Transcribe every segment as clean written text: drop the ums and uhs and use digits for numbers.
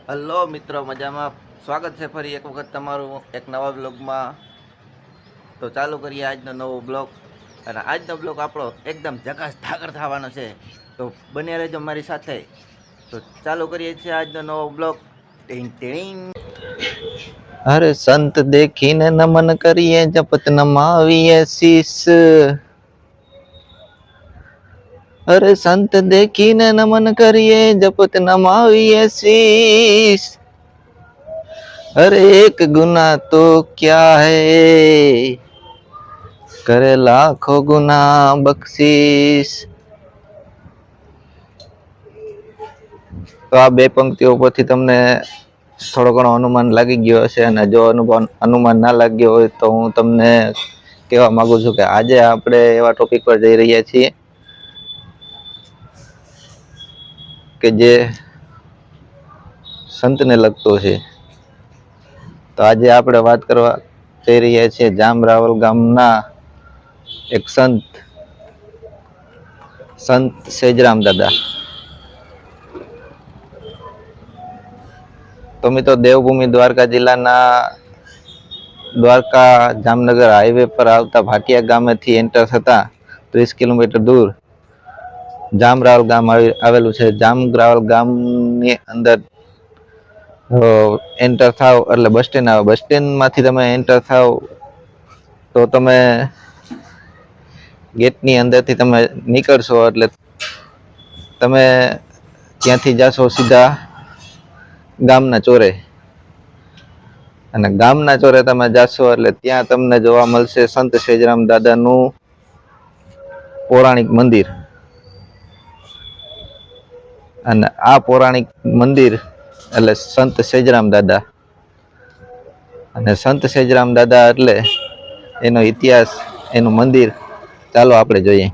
Hello મિત્રો, મજામાં? સ્વાગત છે ફરી એક વખત તમારું એક નવા બ્લોગમાં. તો ચાલુ કરીએ આજનો નવો બ્લોગ. અને આજનો બ્લોગ આપણો એકદમ ઝકાસ ધાકડ થવાનો છે, તો બન્યા રહેજો મારી સાથે. તો ચાલુ કરીએ છીએ આજનો નવો બ્લોગ. ટીંગ ટીંગ. અરે સંત દેખીને નમન કરીએ, જપત નમાવીએ શીશ. અરે સંત દેખીને નમન કરીએ, જપત નમાવીએ શીશ. अरे एक गुना तो क्या है, करे लाखों गुना बख्शीश. તો આ બે પંક્તિઓ પરથી તમને થોડો ઘણો અનુમાન લાગી ગયો હશે, અને જો અનુમાન ના લાગ્યો હોય તો હું તમને કહેવા માંગુ છું કે આજે આપણે એવા ટોપિક પર જઈ રહ્યા છીએ કે જે સંતને લગતો છે. તો આજે આપણે વાત કરવા જઈ રહ્યા છીએ જામ રાવલ ગામના એક સંત સેજરામ દાદા. તો મિત્રો, દેવભૂમિ દ્વારકા જિલ્લાના દ્વારકા જામનગર હાઈવે પર આવતા ભાટિયા ગામેથી એન્ટર થતા 30 કિલોમીટર દૂર જામરાવલ ગામ આવેલું છે. જામરાવલ ગામની અંદર એન્ટર થાવ એટલે બસ સ્ટેન્ડ આવે. બસ સ્ટેન્ડમાંથી તમે એન્ટર થાવ તો તમે ગેટની અંદરથી તમે નીકળશો એટલે તમે ત્યાંથી જાશો સીધા ગામના ચોરે. અને ગામના ચોરે તમે જાશો એટલે ત્યાં તમને જોવા મળશે સંત સેજરામ દાદાનું પૌરાણિક મંદિર. અને આ પૌરાણિક મંદિર એટલે સંત સેજરામ દાદા. અને સંત સેજરામ દાદા એટલે એનો ઇતિહાસ, એનું મંદિર ચાલો આપણે જોઈએ.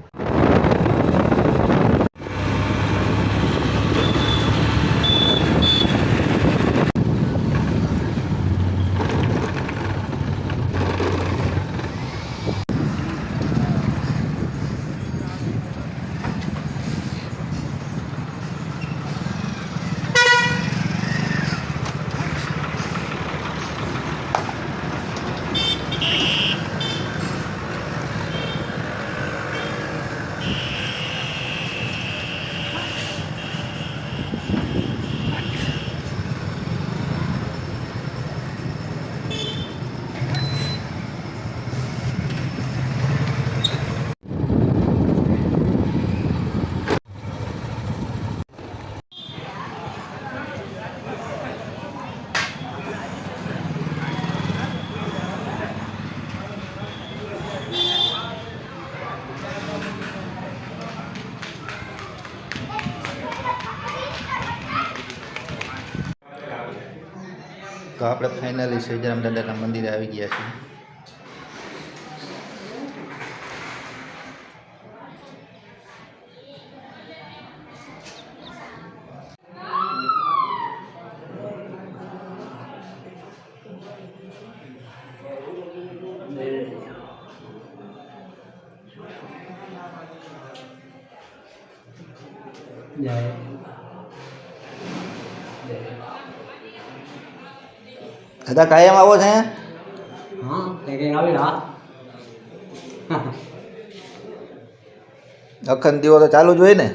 તો આપણે ફાઇનલી સેજરામ દાદાના મંદિરે આવી ગયા છીએ. દાદા કાયમ આવો છે? હા, કઈ આવી હા. અખંડ દીવો તો ચાલુ જ હોય ને?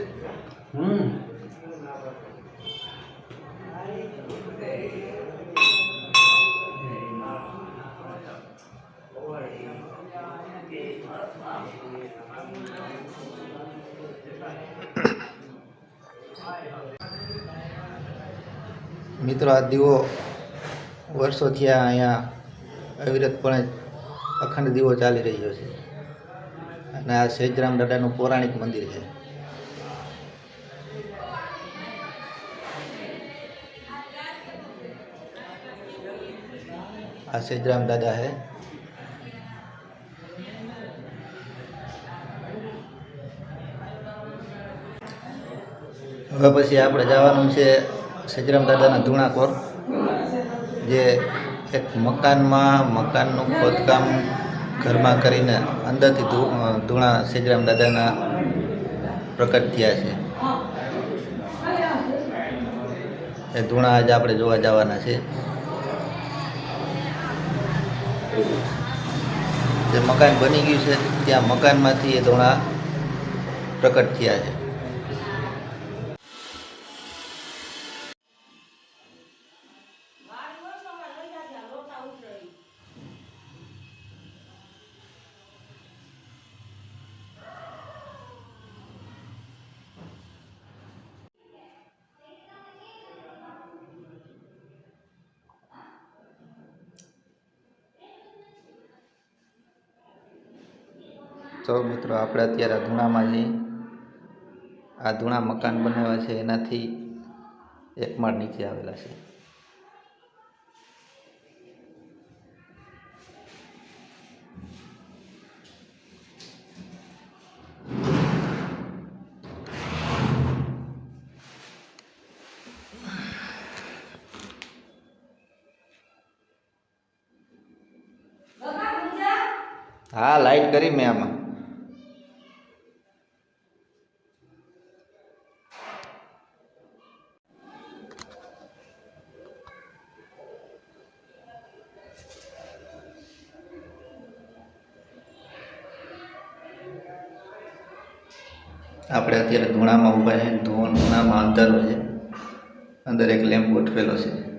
મિત્રો, આ દીવો વર્ષોથી અહીંયા અવિરતપણે અખંડ દીવો ચાલી રહ્યો છે. અને આ સેજરામ દાદાનું પૌરાણિક મંદિર છે. આ સેજરામ દાદા છે. હવે પછી આપણે જવાનું છે સેજરામ દાદાના ધૂણાકોર, જે એક મકાનનું ખોદકામ ઘરમાં કરીને અંદરથી ધૂણા સેજરામ દાદાના પ્રકટ થયા છે. એ ધૂણા આજે આપણે જોવા જવાના છે. જે મકાન બની ગયું છે ત્યાં મકાનમાંથી એ ધૂણા પ્રકટ થયા છે. તો મિત્રો આપણે અત્યારે આ ધૂણામાં જઈએ. આ ધૂણા મકાન બનાવ્યા છે એનાથી એક માળ નીચે આવેલા છે. હા, લાઈટ કરી મેં આમાં. આપણે અત્યારે ધૂણામાં ઊભા છે. ધૂણામાં અંધારો છે. અંદર એક લેમ્પ ગોઠવેલો છે.